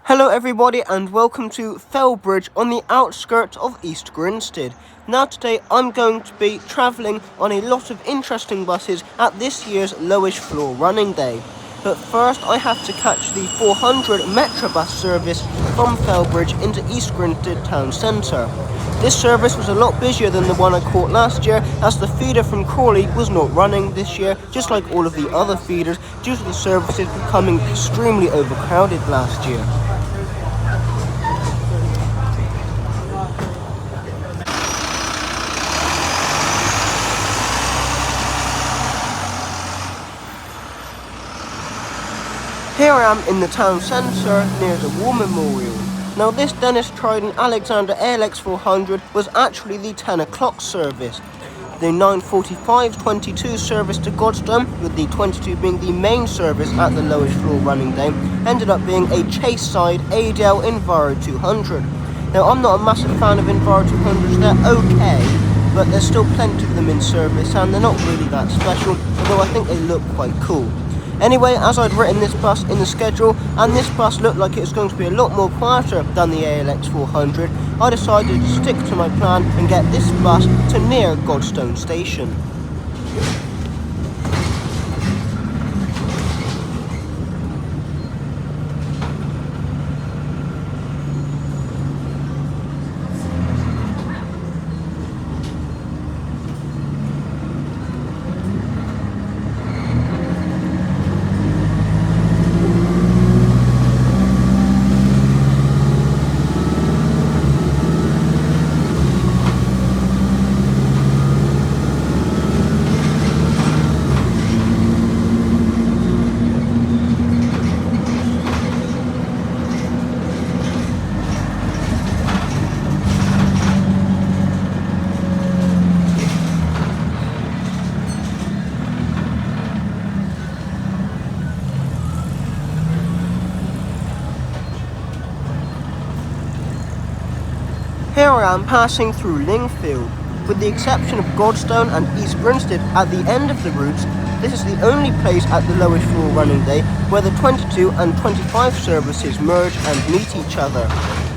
Hello everybody and welcome to Fellbridge on the outskirts of East Grinstead. Now today I'm going to be travelling on a lot of interesting buses at this year's Lowish Floor Running Day. But first I have to catch the 400 Metrobus service from Fellbridge into East Grinstead town centre. This service was a lot busier than the one I caught last year, as the feeder from Crawley was not running this year, just like all of the other feeders, due to the services becoming extremely overcrowded last year. Here I am in the town centre near the War Memorial. Now this Dennis Trident Alexander ALX 400 was actually the 10 o'clock service. The 9:45:22 service to Godstone, with the 22 being the main service at the Lowish Floor Running Day, ended up being a Chase-side ADL Enviro 200. Now I'm not a massive fan of Enviro 200s, they're okay, but there's still plenty of them in service and they're not really that special, although I think they look quite cool. Anyway, as I'd written this bus in the schedule, and this bus looked like it was going to be a lot more quieter than the ALX 400, I decided to stick to my plan and get this bus to near Godstone Station. Here I am passing through Lingfield. With the exception of Godstone and East Grinstead at the end of the routes, this is the only place at the Lowish Floor Running Day where the 22 and 25 services merge and meet each other.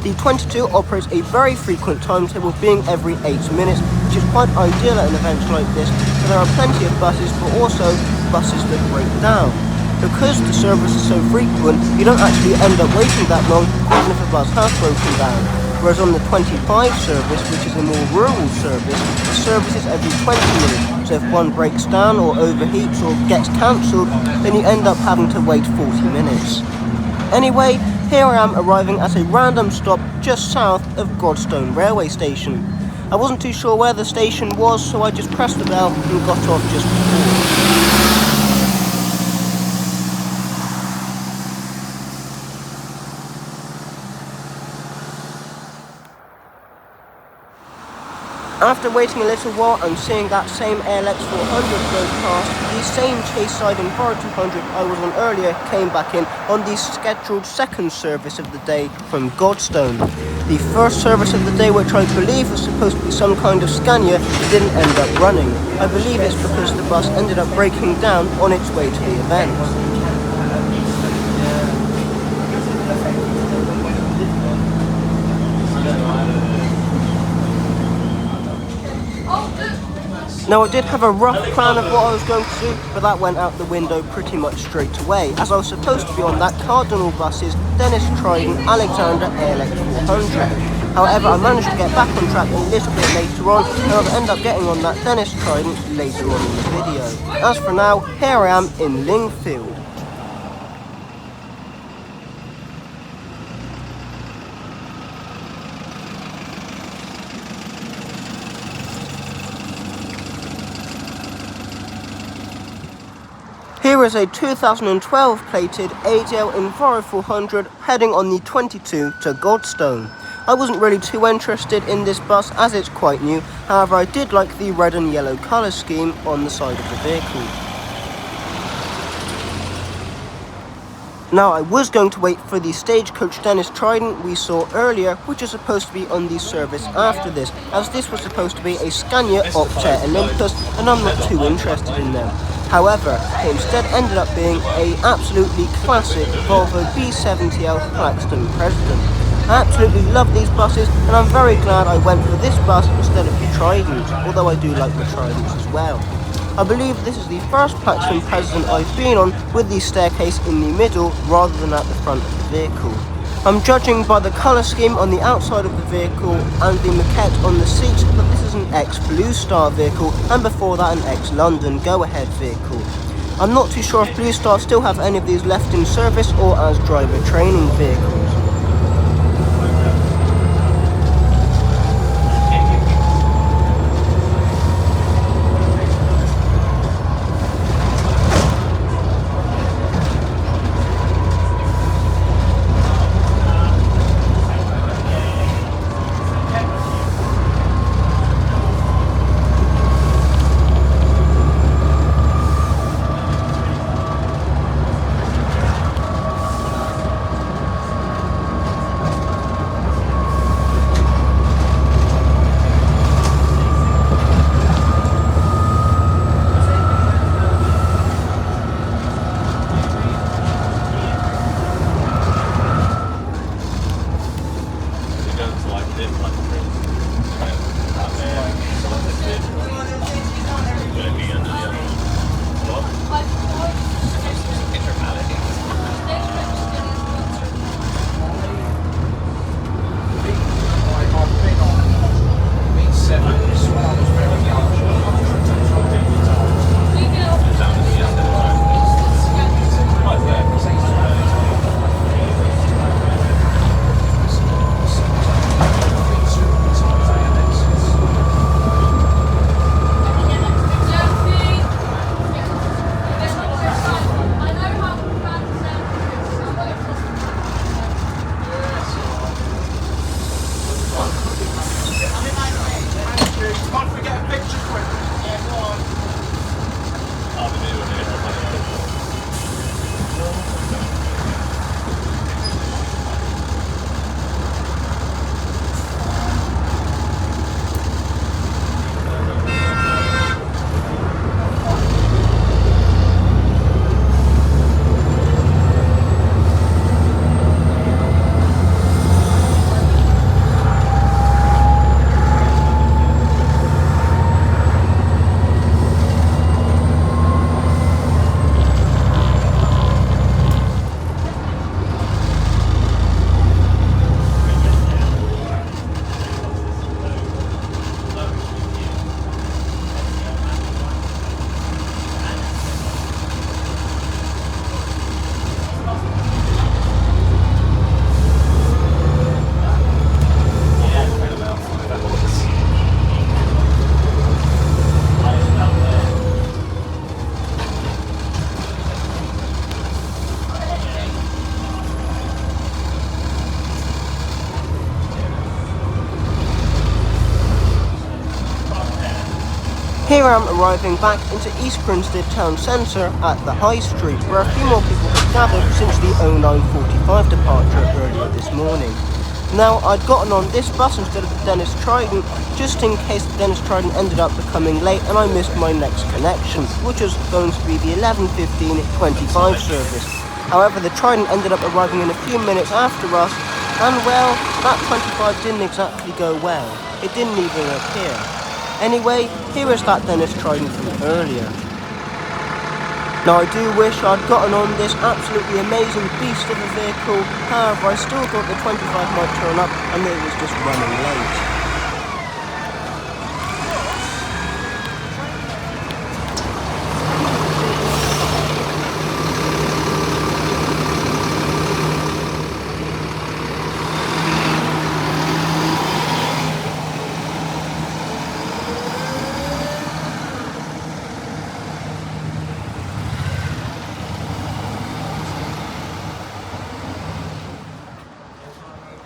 The 22 operates a very frequent timetable, being every 8 minutes, which is quite ideal at an event like this, so there are plenty of buses but also buses that break down. Because the service is so frequent, you don't actually end up waiting that long even if a bus has broken down. Whereas on the 25 service, which is a more rural service, the service is every 20 minutes, so if one breaks down or overheats or gets cancelled, then you end up having to wait 40 minutes. Anyway, here I am arriving at a random stop just south of Godstone Railway Station. I wasn't too sure where the station was, so I just pressed the bell and got off just before. After waiting a little while and seeing that same ALX 400 go past, the same Chase-side Enviro 200 I was on earlier came back in on the scheduled second service of the day from Godstone. The first service of the day, which I believe was supposed to be some kind of Scania, didn't end up running. I believe it's because the bus ended up breaking down on its way to the event. Now I did have a rough plan of what I was going to do, but that went out the window pretty much straight away, as I was supposed to be on that Cardinal Buses Dennis Trident Alexander ALX 400. However, I managed to get back on track a little bit later on, and I'll end up getting on that Dennis Trident later on in the video. As for now, here I am in Lingfield. Here is a 2012 plated ADL Enviro 400 heading on the 22 to Godstone. I wasn't really too interested in this bus as it's quite new, however I did like the red and yellow colour scheme on the side of the vehicle. Now I was going to wait for the Stagecoach Dennis Trident we saw earlier, which is supposed to be on the service after this, as this was supposed to be a Scania Optare Olympus and I'm not too interested in them. However, it instead ended up being a absolutely classic Volvo B70L Plaxton President. I absolutely love these buses, and I'm very glad I went for this bus instead of the Trident, although I do like the Tridents as well. I believe this is the first Plaxton President I've been on with the staircase in the middle rather than at the front of the vehicle. I'm judging by the colour scheme on the outside of the vehicle and the maquette on the seats that this is an ex-Blue Star vehicle, and before that an ex-London Go-Ahead vehicle. I'm not too sure if Blue Star still have any of these left in service or as driver training vehicles. Here I am arriving back into East Grinstead town centre at the High Street, where a few more people have gathered since the 09:45 departure earlier this morning. Now, I'd gotten on this bus instead of the Dennis Trident, just in case the Dennis Trident ended up becoming late and I missed my next connection, which was going to be the 11:15:25 service. However, the Trident ended up arriving in a few minutes after us, and well, that 25 didn't exactly go well. It didn't even appear. Anyway, here is that Dennis Trident from earlier. Now, I do wish I'd gotten on this absolutely amazing beast of a vehicle, however I still thought the 25 might turn up and it was just running late.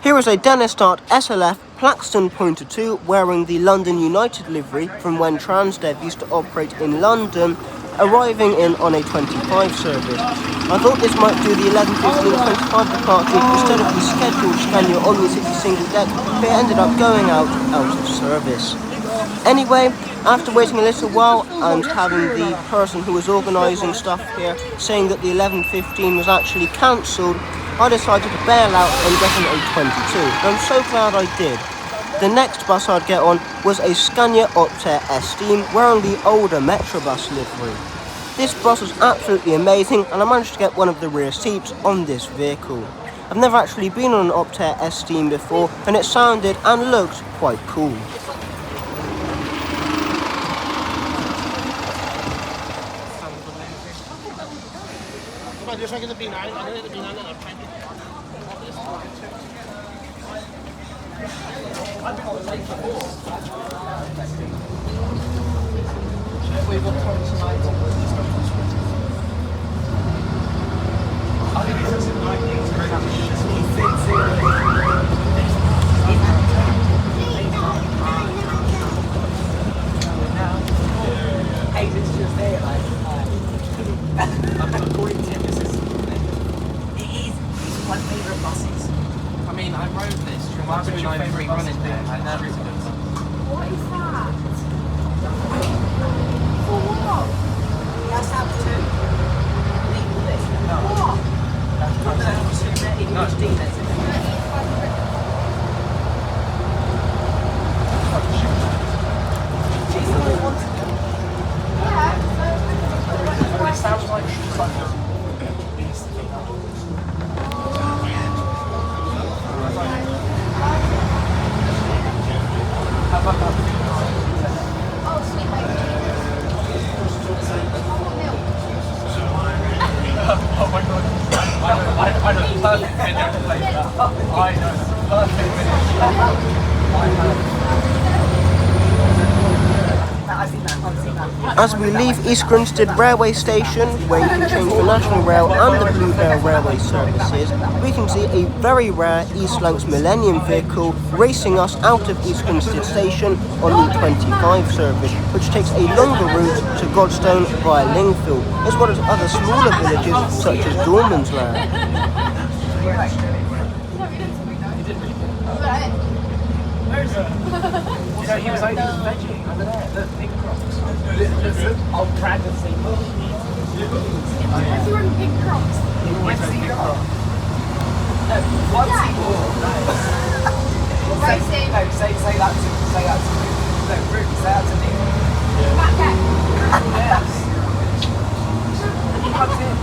Here is a Dennis Dart SLF Plaxton Pointer 2 wearing the London United livery from when Transdev used to operate in London, arriving in on a 25 service. I thought this might do the 11:15:25 departure instead of the scheduled Scania Omni City single deck, but it ended up going out of service. Anyway, after waiting a little while and having the person who was organising stuff here saying that the 11:15 was actually cancelled, I decided to bail out and get on a 22. And I'm so glad I did. The next bus I'd get on was a Scania Optare S-Steam wearing the older Metrobus livery. This bus was absolutely amazing and I managed to get one of the rear seats on this vehicle. I've never actually been on an Optare S-Steam before and it sounded and looked quite cool. I rode this from my 293 running day and everything. What is that? For what? You have to have two. Legal this. No. What? It sounds like she's like oh my god. I know the perfect video to play that. I know the perfect video to play that. As we leave East Grinstead Railway Station, where you can change the National Rail and the Bluebell Railway services, we can see a very rare East Lancs Millennium vehicle racing us out of East Grinstead Station on the 25 service, which takes a longer route to Godstone via Lingfield, as well as other smaller villages such as Dormansland. You know, he was like veggie under there, the pig crocs. I'll practice it. Where's your pig crocs? Where's the croc? No, what's he Racing. No, say that to me. No, Ruth, say that to me. Back there. Yes. He hugs in.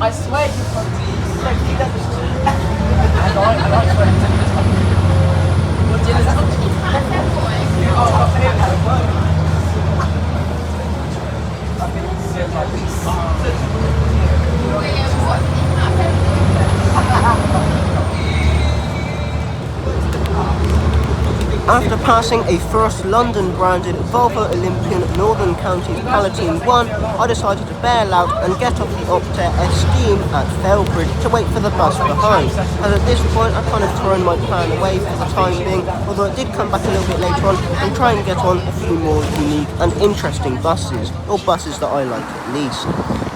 I swear he doesn't. And I swear he doesn't. What did After passing a first London-branded Volvo Olympian Northern Counties Palatine 1, I decided to bail out and get off the Optare S-Steam at Felbridge to wait for the bus behind, as at this point I've kind of thrown my plan away for the time being, although I did come back a little bit later on and try and get on a few more unique and interesting buses, or buses that I like at least.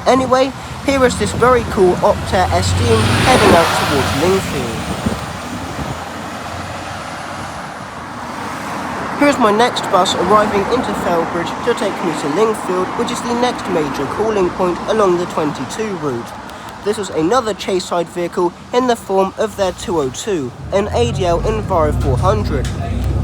Anyway, here is this very cool Optare S-Steam heading out towards Lingfield. Here's my next bus arriving into Felbridge to take me to Lingfield, which is the next major calling point along the 22 route. This was another Chayside vehicle in the form of their 202, an ADL Enviro 400.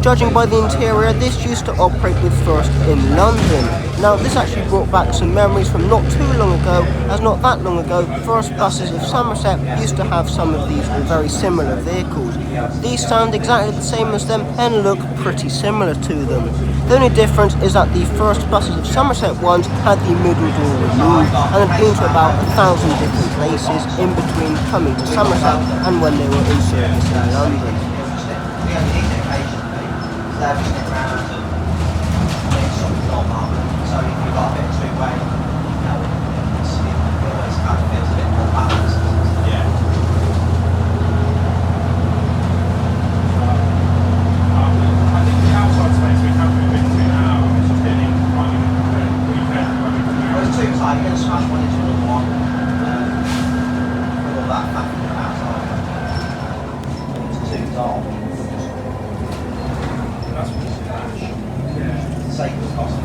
Judging by the interior, this used to operate with First in London. Now this actually brought back some memories from not too long ago, as not that long ago, First buses of Somerset used to have some of these very similar vehicles. These sound exactly the same as them and look pretty similar to them. The only difference is that the First buses of Somerset ones had the middle door removed and had been to about 1,000 different places in between coming to Somerset and when they were in service in London. got a bit of two-way, it's kind of feels a bit more balanced. Yeah. I think the outside space we have been to now is just getting running weekend. Well, it's too tight, you're going to smash one into another one. With all that fact from outside. It's too dark. That's what it's about. Yeah. Save the cost of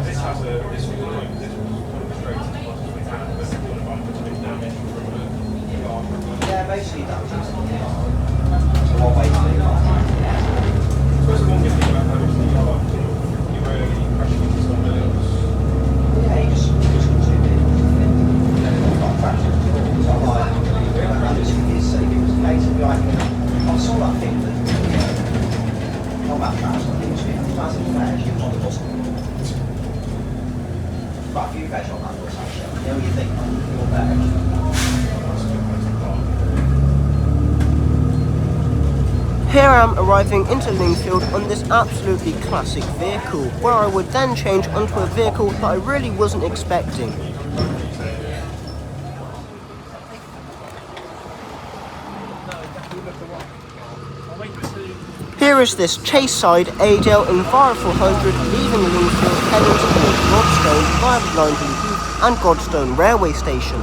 This has a this will work. This will put it straight to the bottom we have, but we want to bump it a bit damage from the yard. Yeah, basically that was just so one way to do it. First of all, one good thing about having the yard, you rarely crash into someone else. Yeah, you just do it. Not crashing at all. So like, I just think it's if it was a case of like, I saw that thing that, combat traps, I think it was massive flash, it was on the bus. Quite a few guys on that bus actually. You know, you think, oh, you're better. Here I am arriving into Lingfield on this absolutely classic vehicle, where I would then change onto a vehicle that I really wasn't expecting. Here is this Chaseside Adel Enviro 400 leaving Lingfield heading towards Godstone via Blindley Heath and Godstone railway station.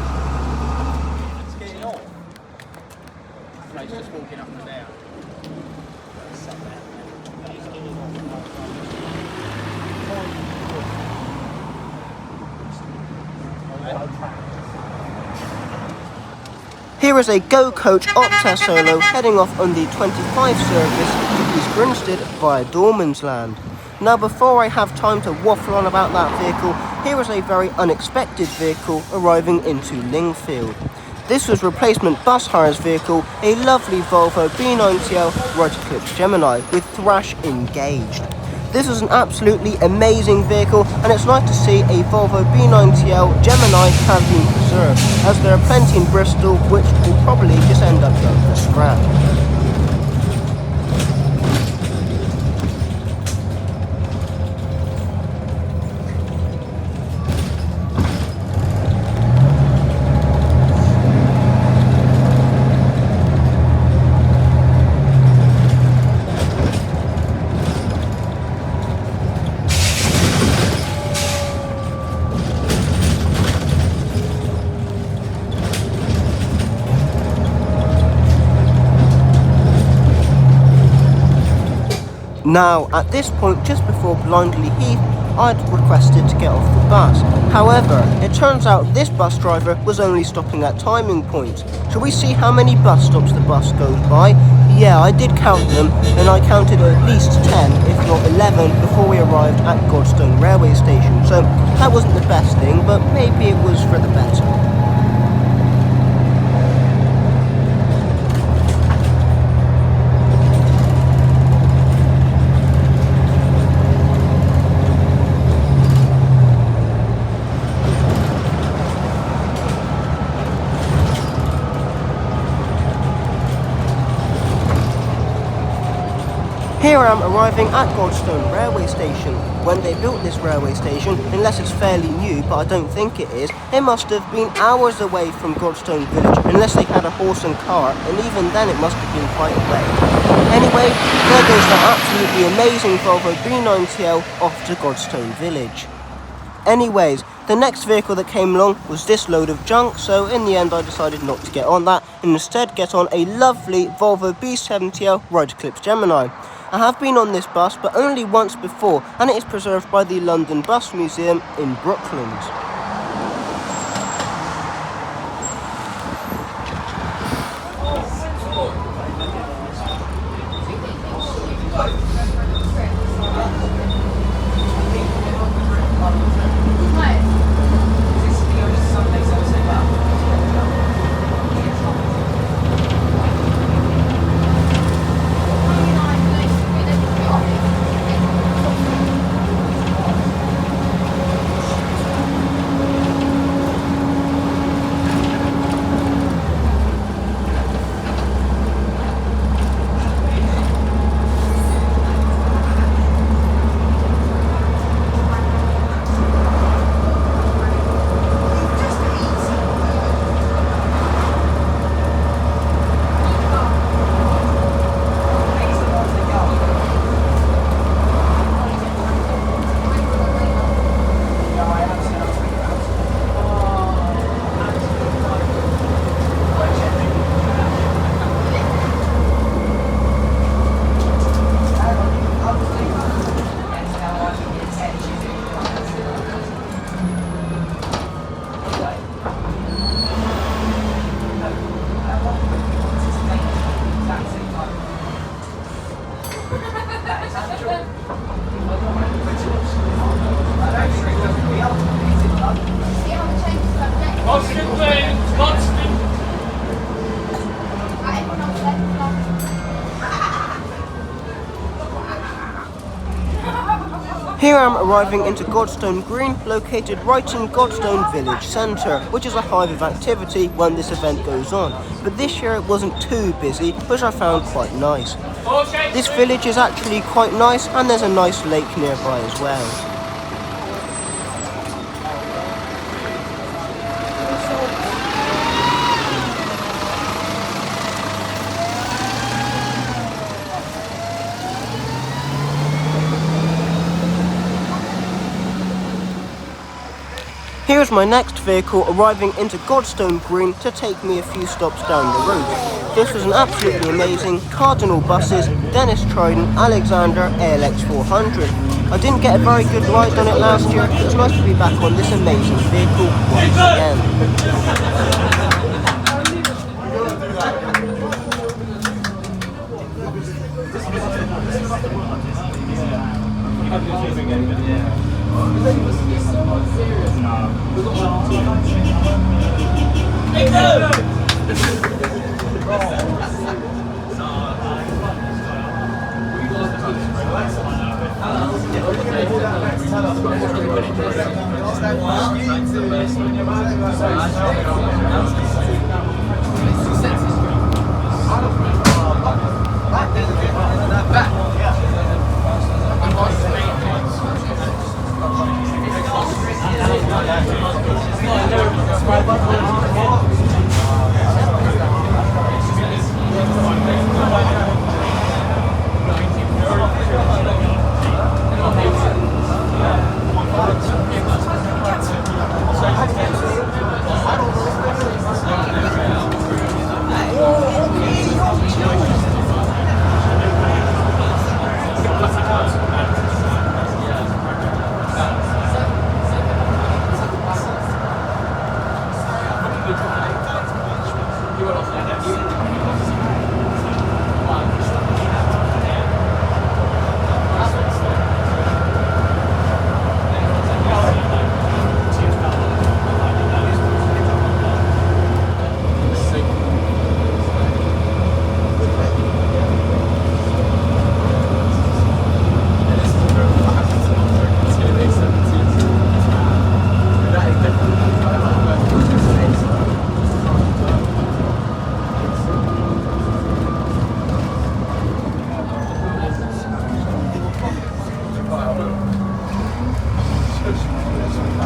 Here is a Go Coach Opta Solo heading off on the 25 service to East Grinstead via Dormansland. Now before I have time to waffle on about that vehicle, here is a very unexpected vehicle arriving into Lingfield. This was replacement bus hires vehicle, a lovely Volvo B90L Rotor-Eclipse Gemini with thrash engaged. This was an absolutely amazing vehicle, and it's nice to see a Volvo B90L Gemini has been preserved, as there are plenty in Bristol which will probably just end up going for scrap. Now, at this point, just before Blindley Heath, I'd requested to get off the bus. However, it turns out this bus driver was only stopping at timing points. Shall we see how many bus stops the bus goes by? Yeah, I did count them, and I counted at least 10, if not 11, before we arrived at Godstone railway station. So, that wasn't the best thing, but maybe it was for the better. Here I am arriving at Godstone railway station. When they built this railway station, unless it's fairly new, but I don't think it is, it must have been hours away from Godstone village, unless they had a horse and cart, and even then it must have been quite away. Anyway, there goes that absolutely amazing Volvo B90L off to Godstone village. Anyways, the next vehicle that came along was this load of junk, so in the end I decided not to get on that, and instead get on a lovely Volvo B70L Rotor-Eclipse Gemini. I have been on this bus, but only once before, and it is preserved by the London Bus Museum in Brooklands. Here I am arriving into Godstone Green, located right in Godstone Village Centre, which is a hive of activity when this event goes on. But this year it wasn't too busy, which I found quite nice. This village is actually quite nice, and there's a nice lake nearby as well. Here's my next vehicle arriving into Godstone Green to take me a few stops down the route. This was an absolutely amazing Cardinal Buses Dennis Trident Alexander ALX 400. I didn't get a very good ride on it last year, but it's nice to be back on this amazing vehicle once again.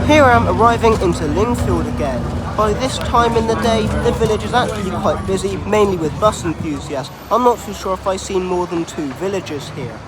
Here I am arriving into Lingfield again. By this time in the day, the village is actually quite busy, mainly with bus enthusiasts. I'm not too sure if I've seen more than 2 villagers here.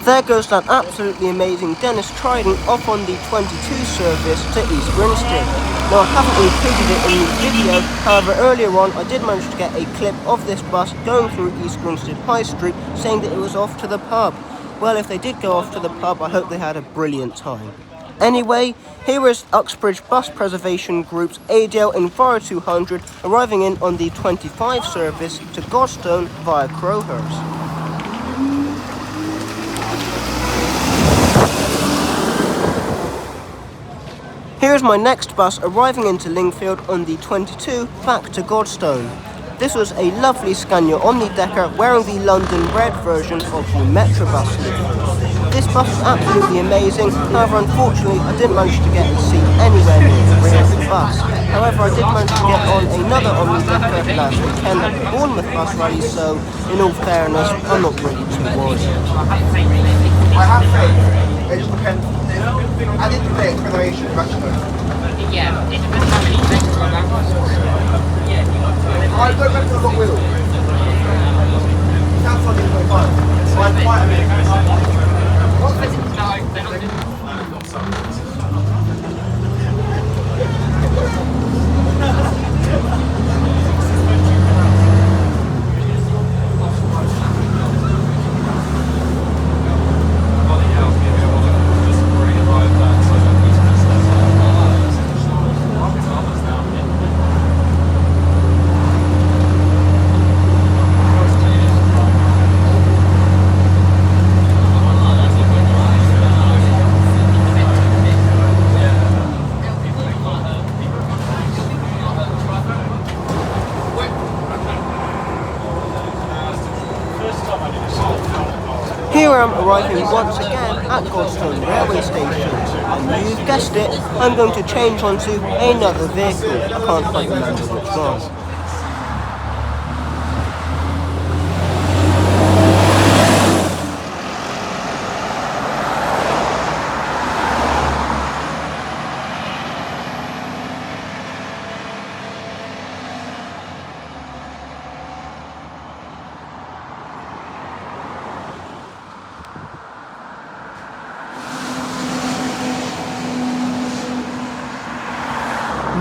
There goes that absolutely amazing Dennis Trident off on the 22 service to East Grinstead. Now I haven't included it in the video, however earlier on I did manage to get a clip of this bus going through East Grinstead High Street saying that it was off to the pub. Well, if they did go off to the pub, I hope they had a brilliant time. Anyway, here is Uxbridge Bus Preservation Group's ADL Enviro 200 arriving in on the 25 service to Godstone via Crowhurst. Here's my next bus arriving into Lingfield on the 22 back to Godstone. This was a lovely Scania Omni-Decker wearing the London Red version of the Metrobus look. This bus was absolutely amazing, however unfortunately I didn't manage to get a seat anywhere near the rear of the bus. However I did manage to get on another Omni-Decker last weekend at the Bournemouth bus rally, so in all fairness I'm not really too worried. I have faith. It just depends. I did the thing for the Asian maximum. Yeah, it depends how many things are on that bus. I don't reckon I've got wheels. That's on the 25. So I'm quite a bit. No, they're not doing Here I am arriving once again at Godstone railway station, and you've guessed it, I'm going to change onto another vehicle. I can't quite remember which one.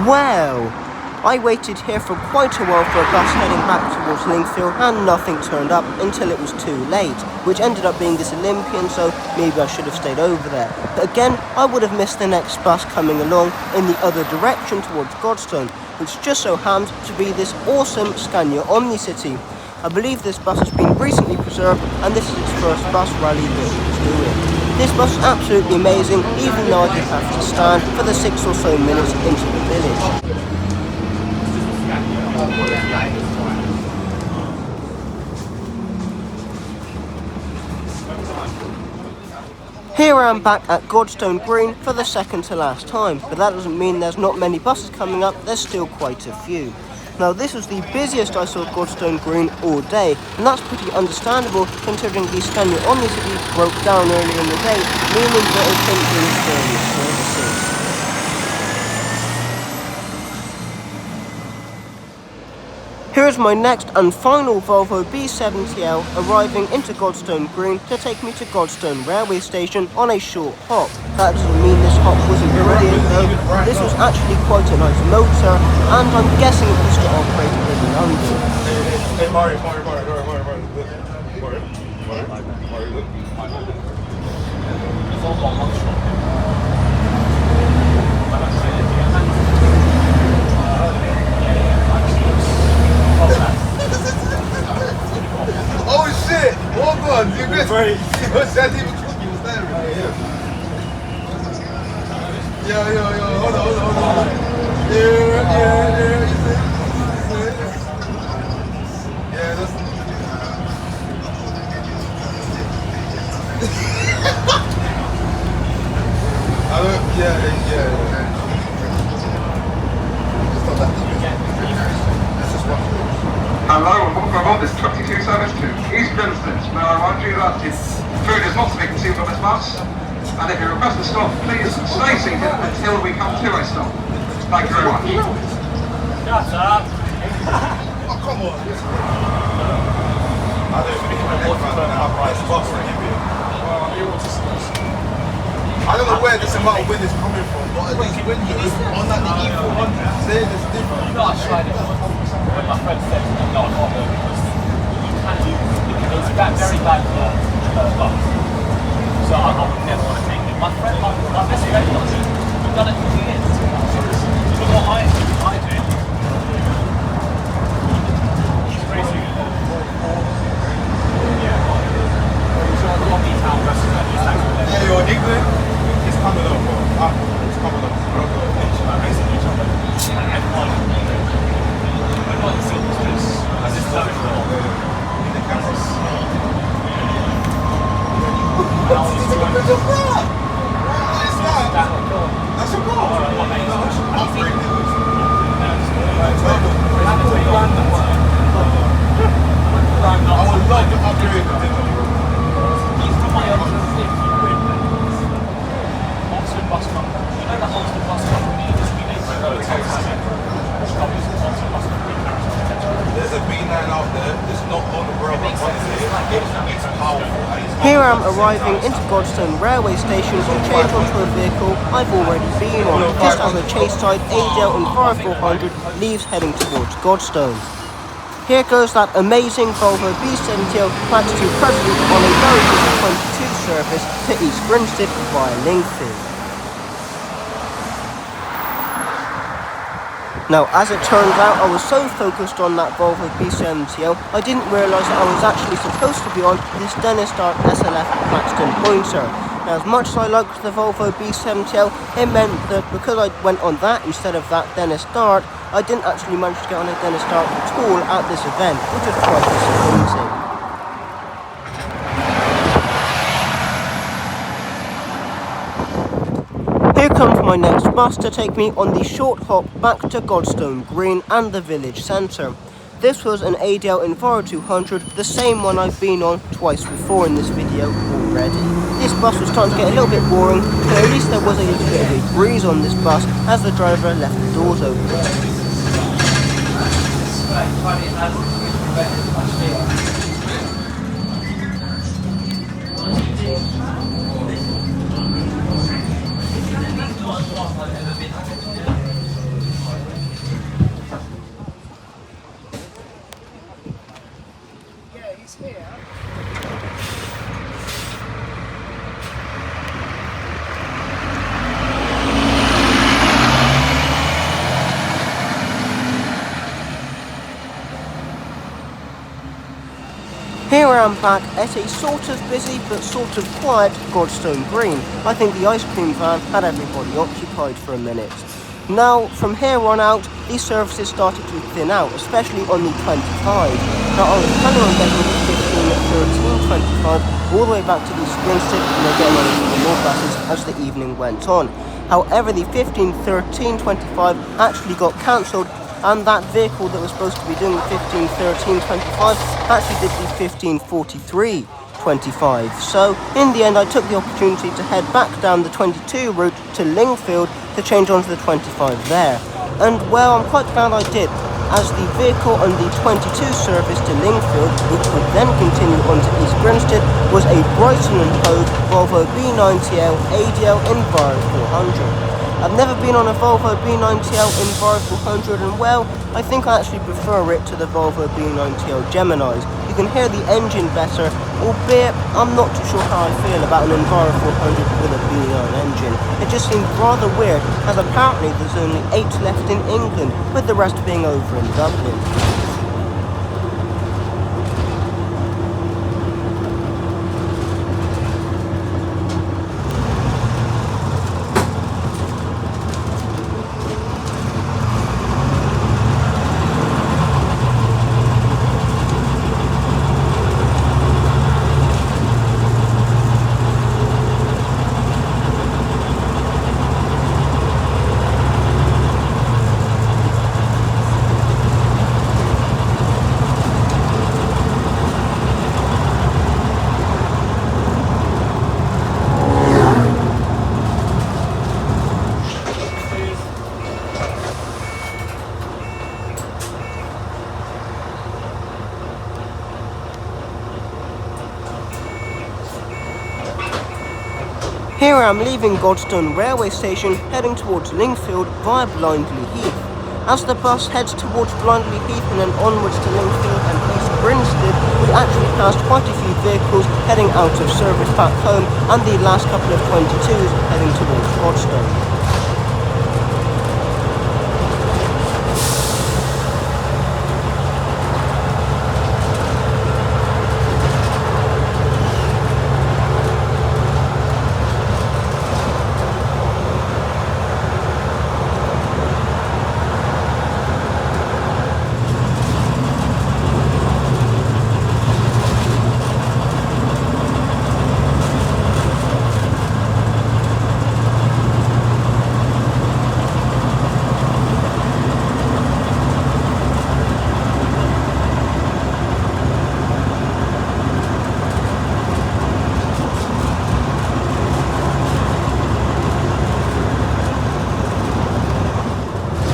Well, I waited here for quite a while for a bus heading back towards Lingfield and nothing turned up until it was too late, which ended up being this Olympian, so maybe I should have stayed over there. But again, I would have missed the next bus coming along in the other direction towards Godstone, which just so happened to be this awesome Scania Omnicity. I believe this bus has been recently preserved and this is its first bus rally that it's doing. This bus is absolutely amazing, even though I did have to stand for the 6 or so minutes into the village. Here I am back at Godstone Green for the second to last time, but that doesn't mean there's not many buses coming up, there's still quite a few. Now this was the busiest I saw Godstone Green all day, and that's pretty understandable considering the Scania Omnicity broke down earlier in the day, meaning that it couldn't do various services. Here's my next and final Volvo B70L arriving into Godstone Green to take me to Godstone railway station on a short hop. That doesn't mean this hop wasn't brilliant though. This was actually quite a nice motor, and I'm guessing it used to operate in London. Hey, Mario, oh shit! Hold on, you missed. That's even cooking. Was there? Yo, hold on. Yeah. Yeah, that's. Yeah. Just on that. That's just one. Hello and welcome aboard this 22 service to East Grinstead. May I remind you that food is not to be consumed on this bus, and if you request a stop, please stay seated until we come to a stop. Thank you very much. Shut up! Oh, come on. I don't even know what this bus for him. I don't know where this amount of wind is coming from, but at least when you on that the E400, saying it's different. You know I tried it when my friend said no, I'm not there because it's that very bad bus. So I would never want to take it. My friend, my best friend does it. We've done it for years. You know what I do? He's racing it. Yeah. So the Rocky Town versus Yeah, you're in England. It's coming up, bro. It's coming up. racing each other. And everyone sees this as this time In the cameras. That's That's a goal. Upgraded. I would love to upgrade the dinner. He's from my Oxford Bus Company. You know that Oxford Bus Company has been There's a B9 out there. It's not on the railway. It's powerful. Here I am arriving into Godstone railway station to change onto a vehicle I've already been on, just as the Chase-side ADL Enviro 400 leaves heading towards Godstone. Here goes that amazing Volvo B70L Class 2 President on a very busy 22 service to East Grinstead via Lingfield. Now, as it turns out, I was so focused on that Volvo B70L, I didn't realise that I was actually supposed to be on this Dennis Dart SLF Claxton pointer. Now, as much as I liked the Volvo B70L, it meant that because I went on that instead of that Dennis Dart, I didn't actually manage to get on a Dennis Dart at all at this event, which was quite disappointing. my next bus to take me on the short hop back to Godstone Green and the village centre. This was an ADL Enviro 200, the same one I've been on twice before in this video already. This bus was starting to get a little bit boring, but at least there was a little bit of a breeze on this bus as the driver left the doors open. Here I am back at a sort of busy but sort of quiet Godstone Green. I think the ice cream van had everybody occupied for a minute. Now, from here on out, these services started to thin out, especially on the 25. Now, I was planning on getting the 15, 13, 25 all the way back to East Grinstead and then getting on a few more buses as the evening went on. However, the 15, 13, 25 actually got cancelled, and that vehicle that was supposed to be doing the 15, 13, 25 actually did the 15, 43, 25. So in the end I took the opportunity to head back down the 22 route to Lingfield to change onto the 25 there. And well, I'm quite glad I did, as the vehicle on the 22 service to Lingfield, which would then continue on to East Grinstead, was a Brighton & Hove Volvo B90L ADL Enviro 400. I've never been on a Volvo B90L Enviro 400, and well, I think I actually prefer it to the Volvo B90L Geminis. You can hear the engine better, albeit I'm not too sure how I feel about an Enviro 400 with a B9 engine. It just seems rather weird, as apparently there's only 8 left in England, with the rest being over in Dublin. Here I am leaving Godstone railway station, heading towards Lingfield via Blindley Heath. As the bus heads towards Blindley Heath and then onwards to Lingfield and East Grinstead, we actually passed quite a few vehicles heading out of service back home, and the last couple of 22s heading towards Godstone.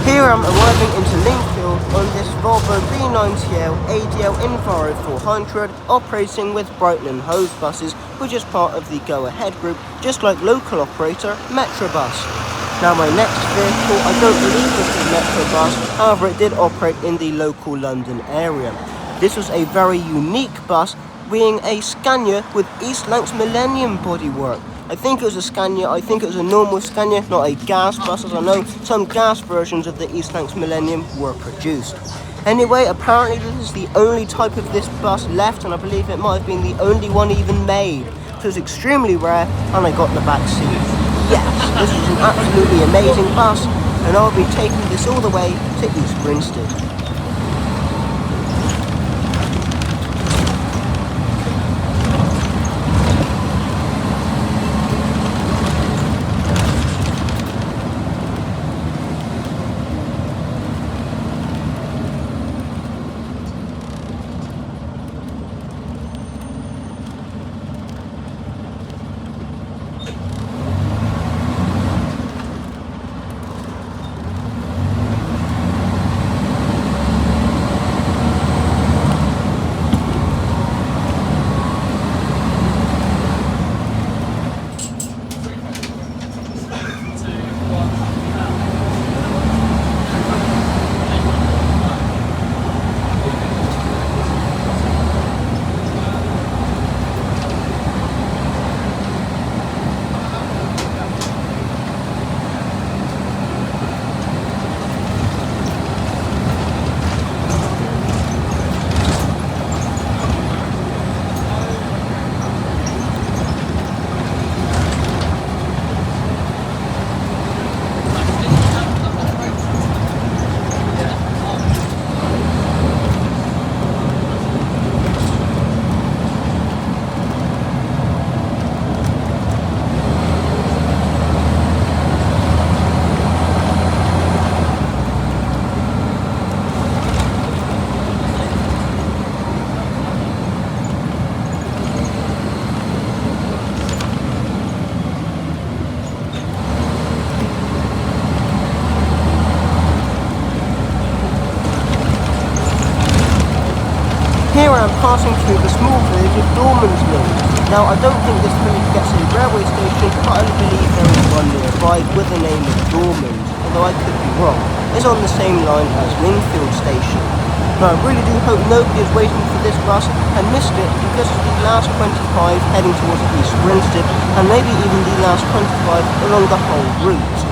Here I'm arriving into Lingfield on this Volvo B90L ADL Enviro 400, operating with Brighton & Hove buses, which is part of the Go Ahead group, just like local operator Metrobus. Now my next vehicle, I don't believe this is Metrobus, however it did operate in the local London area. This was a very unique bus, being a Scania with East Lancs Millennium bodywork. I think it was a Scania, I think it was a normal Scania, not a gas bus, as I know some gas versions of the East Lancs Millennium were produced. Anyway, apparently this is the only type of this bus left, and I believe it might have been the only one even made. So it's extremely rare, and I got the back seat. Yes, this is an absolutely amazing bus, and I'll be taking this all the way to East Grinstead. Here I am passing through the small village of Dormansmill. Now I don't think this village gets a railway station, but I believe there is one nearby with the name of Dormans, although I could be wrong. It's on the same line as Lingfield Station. Now I really do hope nobody is waiting for this bus and missed it, because it's the last 25 heading towards East Grinstead, and maybe even the last 25 along the whole route.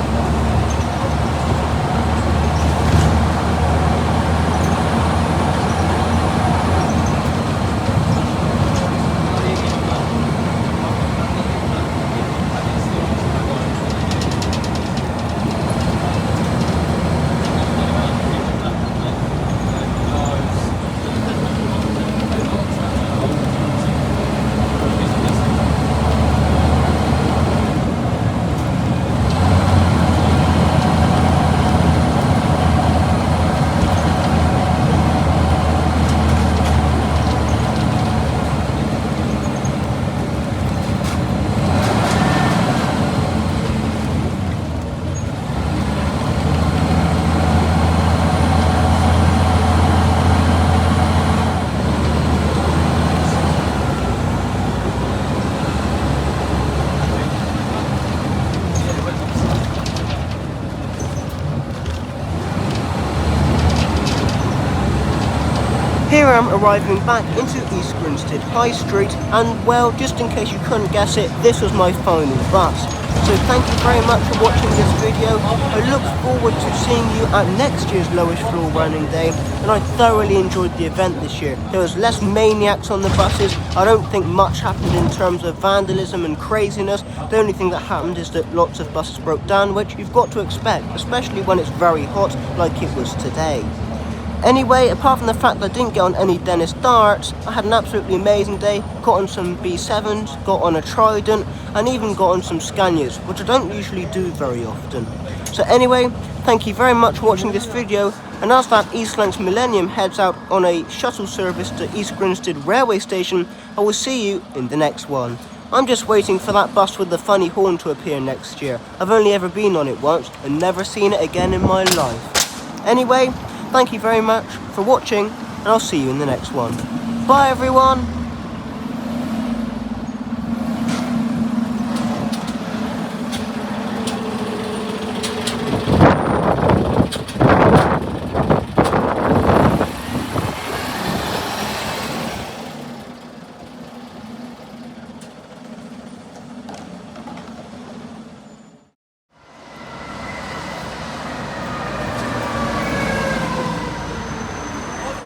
Here I am arriving back into East Grinstead High Street, and well, just in case you couldn't guess it, this was my final bus. So thank you very much for watching this video. I look forward to seeing you at next year's Lowest Floor Running Day, and I thoroughly enjoyed the event this year. There was less maniacs on the buses. I don't think much happened in terms of vandalism and craziness. The only thing that happened is that lots of buses broke down, which you've got to expect, especially when it's very hot like it was today. Anyway, apart from the fact that I didn't get on any Dennis darts, I had an absolutely amazing day. Got on some B7s, got on a Trident, and even got on some Scanias, which I don't usually do very often. So anyway, thank you very much for watching this video, and as that Eastlancs Millennium heads out on a shuttle service to East Grinstead railway station, I will see you in the next one. I'm just waiting for that bus with the funny horn to appear next year. I've only ever been on it once and never seen it again in my life. Anyway, thank you very much for watching, and I'll see you in the next one. Bye everyone!